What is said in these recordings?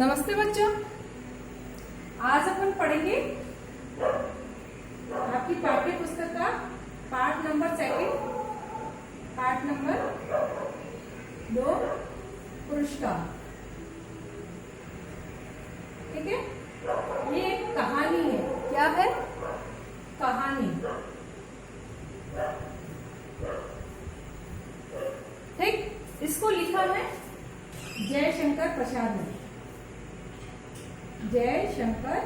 नमस्ते बच्चों, आज अपन पढ़ेंगे आपकी पाठ्य पुस्तक का पाठ नंबर 2, पाठ नंबर 2 पुरस्कार। ठीक है, ये एक कहानी है। क्या है? कहानी। ठीक, इसको लिखा है जयशंकर प्रसाद ने। जयशंकर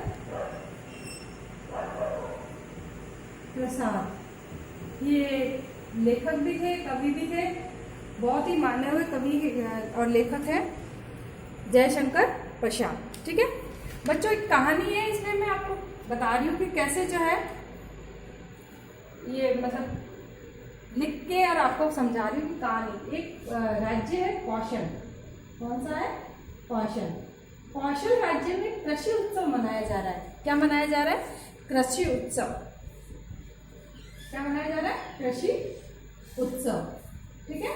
प्रसाद ये लेखक भी थे, कवि भी थे, बहुत ही माने हुए कवि और लेखक है जयशंकर प्रसाद। ठीक है बच्चों, एक कहानी है, इसमें मैं आपको बता रही हूँ कि कैसे जो है ये मतलब लिख के और आपको समझा रही हूँ कि कहानी। एक राज्य है कौशल। कौन सा है? कौशल। कौशल राज्य में कृषि उत्सव मनाया जा रहा है। क्या मनाया जा रहा है? कृषि उत्सव। क्या मनाया जा रहा है? कृषि उत्सव। ठीक है,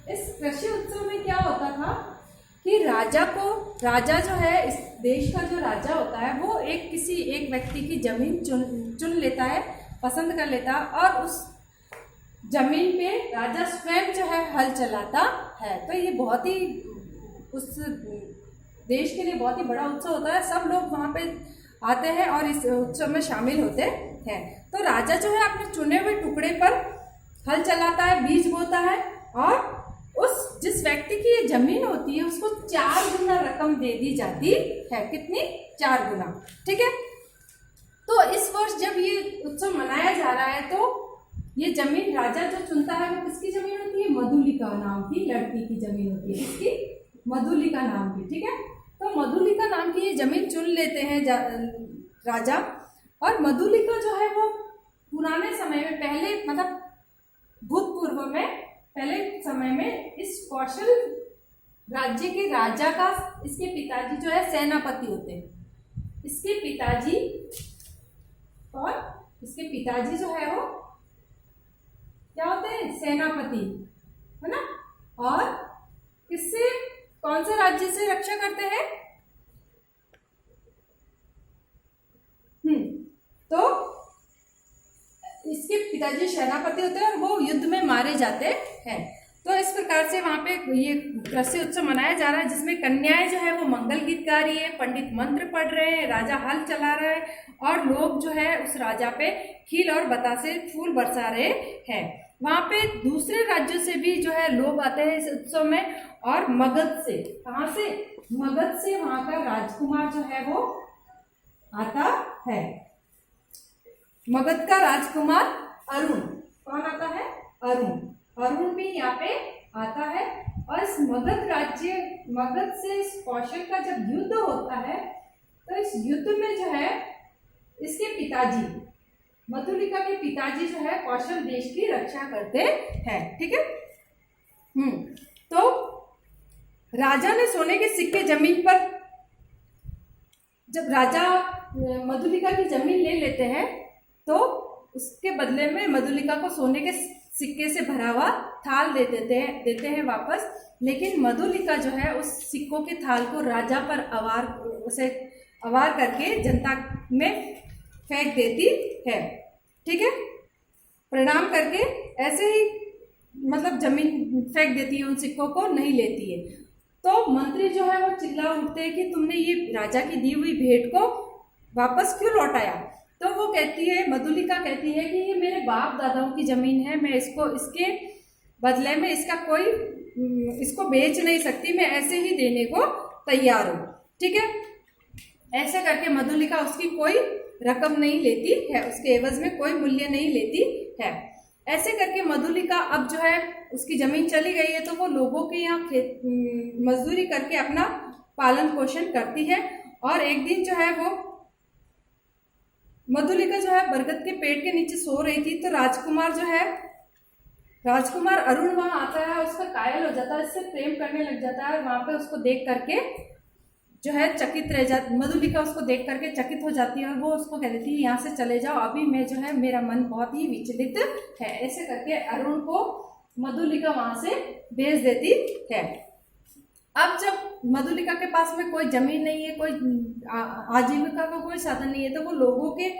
इस कृषि उत्सव में क्या होता था कि राजा जो है, इस देश का जो राजा होता है, वो किसी एक व्यक्ति की जमीन चुन लेता है, पसंद कर लेता है, और उस जमीन पे राजा स्वयं जो है हल चलाता है। तो ये बहुत ही उस देश के लिए बहुत ही बड़ा उत्सव होता है। सब लोग वहाँ पे आते हैं और इस उत्सव में शामिल होते हैं। तो राजा जो है अपने चुने हुए टुकड़े पर हल चलाता है, बीज बोता है, और जिस व्यक्ति की ये जमीन होती है उसको 4 गुना रकम दे दी जाती है। कितनी? 4 गुना। ठीक है, तो इस वर्ष जब ये उत्सव मनाया जा रहा है तो ये जमीन राजा जो चुनता है वो किसकी जमीन होती है? मधुलिका नाम की लड़की की जमीन होती है। किसकी? मधुलिका नाम की। ठीक है, तो मधुलिका नाम की ये जमीन चुन लेते हैं राजा। और मधुलिका जो है वो पुराने समय में, पहले मतलब भूतपूर्व में, पहले समय में इस कौशल राज्य के राजा का, इसके पिताजी जो है सेनापति होते हैं। इसके पिताजी जो है वो क्या होते हैं? सेनापति, है ना। और किससे, कौन से राज्य से रक्षा करते हैं? तो इसके पिताजी सेनापति होते हैं और वो युद्ध में मारे जाते हैं। तो इस प्रकार से वहां पे ये कृषि उत्सव मनाया जा रहा है, जिसमें कन्याएं जो है वो मंगल गीत गा रही है, पंडित मंत्र पढ़ रहे हैं, राजा हल चला रहा है, और लोग जो है उस राजा पे खील और बतासे फूल बरसा रहे हैं। वहां पे दूसरे राज्यों से भी जो है लोग आते हैं इस उत्सव में, और मगध से, कहाँ से? मगध से वहां का राजकुमार जो है वो आता है। मगध का राजकुमार अरुण। कौन आता है? अरुण भी यहाँ पे आता है। और इस मगध से इस कौशल का जब युद्ध होता है तो इस युद्ध में जो है इसके पिताजी, मधुलिका के पिताजी जो है कौशल देश की रक्षा करते हैं। ठीक है, तो राजा ने सोने के सिक्के जमीन पर, जब राजा मधुलिका की जमीन ले लेते हैं तो उसके बदले में मधुलिका को सोने के सिक्के से भरा हुआ थाल देते हैं वापस। लेकिन मधुलिका जो है उस सिक्कों के थाल को राजा पर अवार करके जनता में फेंक देती है। ठीक है, प्रणाम करके ऐसे ही मतलब जमीन फेंक देती है, उन सिक्कों को नहीं लेती है। तो मंत्री जो है वो चिल्ला उठते हैं कि तुमने ये राजा की दी हुई भेंट को वापस क्यों लौटाया? तो वो कहती है, मधुलिका कहती है कि ये मेरे बाप दादाओं की जमीन है, मैं इसके बदले में इसको बेच नहीं सकती, मैं ऐसे ही देने को तैयार हूँ। ठीक है, ऐसे करके मधुलिका उसकी कोई रकम नहीं लेती है, उसके एवज में कोई मूल्य नहीं लेती है। ऐसे करके मधुलिका अब जो है उसकी जमीन चली गई है तो वो लोगों के यहाँ मजदूरी करके अपना पालन पोषण करती है। और एक दिन जो है वो मधुलिका जो है बरगद के पेड़ के नीचे सो रही थी, तो राजकुमार अरुण वहां आता है, उसका कायल हो जाता है, इससे प्रेम करने लग जाता है। और वहां पे उसको देख करके जो है चकित रह जाती, मधुलिका उसको देख करके चकित हो जाती है और वो उसको कह देती है यहाँ से चले जाओ, अभी मैं जो है मेरा मन बहुत ही विचलित है। ऐसे करके अरुण को मधुलिका वहां से भेज देती है। अब जब मधुलिका के पास में कोई जमीन नहीं है, कोई आजीविका का कोई साधन नहीं है, तो वो लोगों के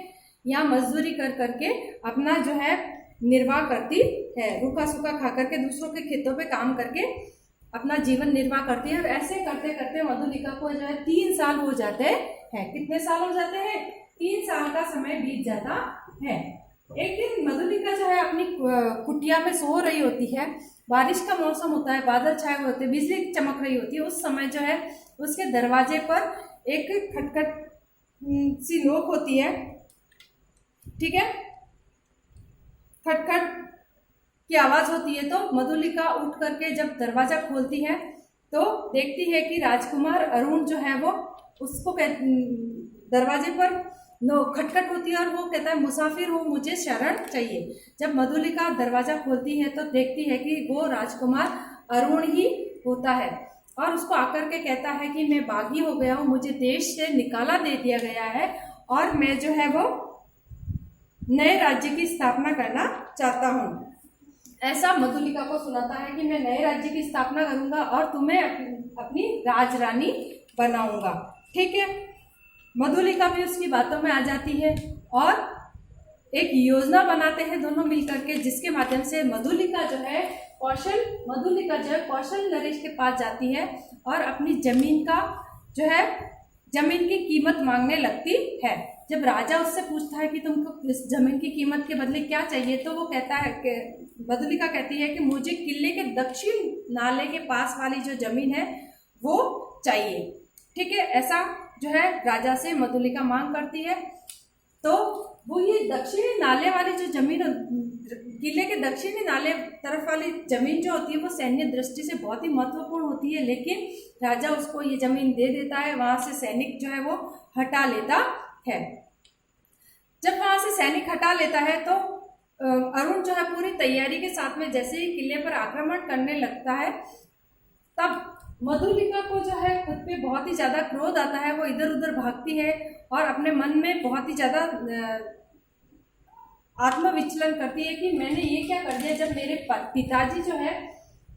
यहाँ मजदूरी कर करके अपना जो है निर्वाह करती है, रूखा सूखा खा करके दूसरों के खेतों पे काम करके अपना जीवन निर्वाह करती है। और ऐसे करते करते मधुलिका को जो है 3 साल हो जाते हैं। कितने साल हो जाते हैं? 3 साल का समय बीत जाता है। एक दिन मधुलिका जो है अपनी कुटिया में सो रही होती है, बारिश का मौसम होता है, बादल छाए हुए होते हैं, बिजली चमक रही होती है। उस समय जो है उसके दरवाजे पर एक खटखट सी नोक होती है, ठीक है, खटखट की आवाज होती है। तो मधुलिका उठ करके जब दरवाजा खोलती है तो देखती है कि राजकुमार अरुण जो है वो उसको दरवाजे पर खटखट होती है और वो कहता है, मुसाफिर हूँ, मुझे शरण चाहिए। जब मधुलिका दरवाजा खोलती है तो देखती है कि वो राजकुमार अरुण ही होता है और उसको आकर के कहता है कि मैं बागी हो गया हूँ, मुझे देश से निकाला दे दिया गया है और मैं जो है वो नए राज्य की स्थापना करना चाहता हूँ। ऐसा मधुलिका को सुनाता है कि मैं नए राज्य की स्थापना करूंगा और तुम्हें अपनी राजरानी बनाऊंगा, ठीक है। मधुलिका भी उसकी बातों में आ जाती है और एक योजना बनाते हैं दोनों मिलकर के, जिसके माध्यम से मधुलिका जो है कौशल नरेश के पास जाती है और अपनी जमीन का जो है जमीन की कीमत मांगने लगती है। जब राजा उससे पूछता है कि तुमको इस जमीन की कीमत के बदले क्या चाहिए, तो वो कहता है कि मधुलिका कहती है कि मुझे किले के दक्षिण नाले के पास वाली जो जमीन है वो चाहिए, ठीक है। ऐसा जो है राजा से मधुलिका मांग करती है। तो वो ये दक्षिणी नाले वाली जो जमीन, किले के दक्षिणी नाले तरफ वाली जमीन जो होती है वो सैन्य दृष्टि से बहुत ही महत्वपूर्ण होती है, लेकिन राजा उसको ये जमीन दे देता है। वहां से सैनिक जो है वो हटा लेता है। जब वहां से सैनिक हटा लेता है तो अरुण जो है पूरी तैयारी के साथ में जैसे ही किले पर आक्रमण करने लगता है, तब मधुलिका को जो है खुद पे बहुत ही ज्यादा क्रोध आता है। वो इधर उधर भागती है और अपने मन में बहुत ही ज्यादा आत्मविचलन करती है कि मैंने ये क्या कर दिया, जब मेरे पिताजी जो है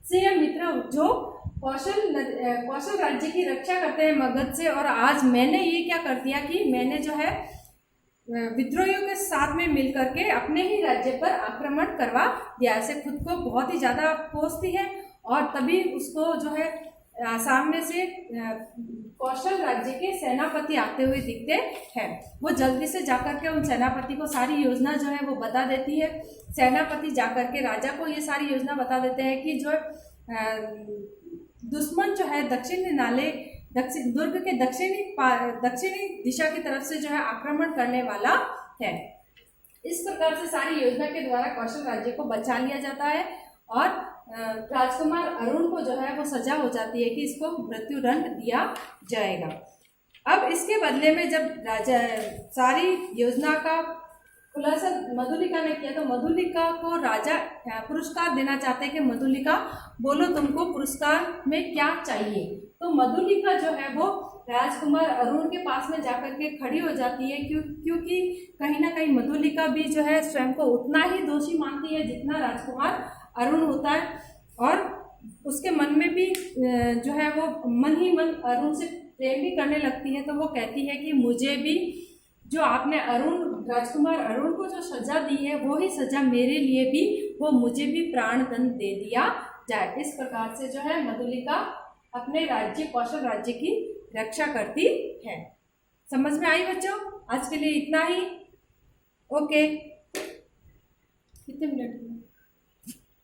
से मित्र जो कौशल राज्य की रक्षा करते हैं मगध से, और आज मैंने ये क्या कर दिया कि मैंने जो है विद्रोहियों के साथ में मिलकर के अपने ही राज्य पर आक्रमण करवा दिया। ऐसे खुद को बहुत ही ज्यादा कोसती है और तभी उसको जो है सामने से कौशल राज्य के सेनापति आते हुए दिखते हैं। वो जल्दी से जाकर के उन सेनापति को सारी योजना जो है वो बता देती है। सेनापति जाकर के राजा को ये सारी योजना बता देते हैं कि जो दुश्मन जो है दुर्ग के दक्षिणी दिशा की तरफ से जो है आक्रमण करने वाला है। इस प्रकार से सारी योजना के द्वारा कौशल राज्य को बचा लिया जाता है और राजकुमार अरुण को जो है वो सजा हो जाती है कि इसको मृत्यु दंड दिया जाएगा। अब इसके बदले में जब राजा सारी योजना का खुलासा मधुलिका ने किया, तो मधुलिका को राजा पुरस्कार देना चाहते हैं कि मधुलिका बोलो तुमको पुरस्कार में क्या चाहिए। तो मधुलिका जो है वो राजकुमार अरुण के पास में जाकर के खड़ी हो जाती है, क्योंकि कहीं ना कहीं मधुलिका भी जो है स्वयं को उतना ही दोषी मानती है जितना राजकुमार अरुण होता है, और उसके मन में भी जो है वो मन ही मन अरुण से प्रेम भी करने लगती है। तो वो कहती है कि मुझे भी जो आपने राजकुमार अरुण को जो सजा दी है वो ही सजा मेरे लिए भी, वो मुझे भी प्राण दंड दे दिया जाए। इस प्रकार से जो है मधुलिका अपने कौशल राज्य की रक्षा करती है। समझ में आई बच्चों? आज के लिए इतना ही। ओके, कितने मिनट?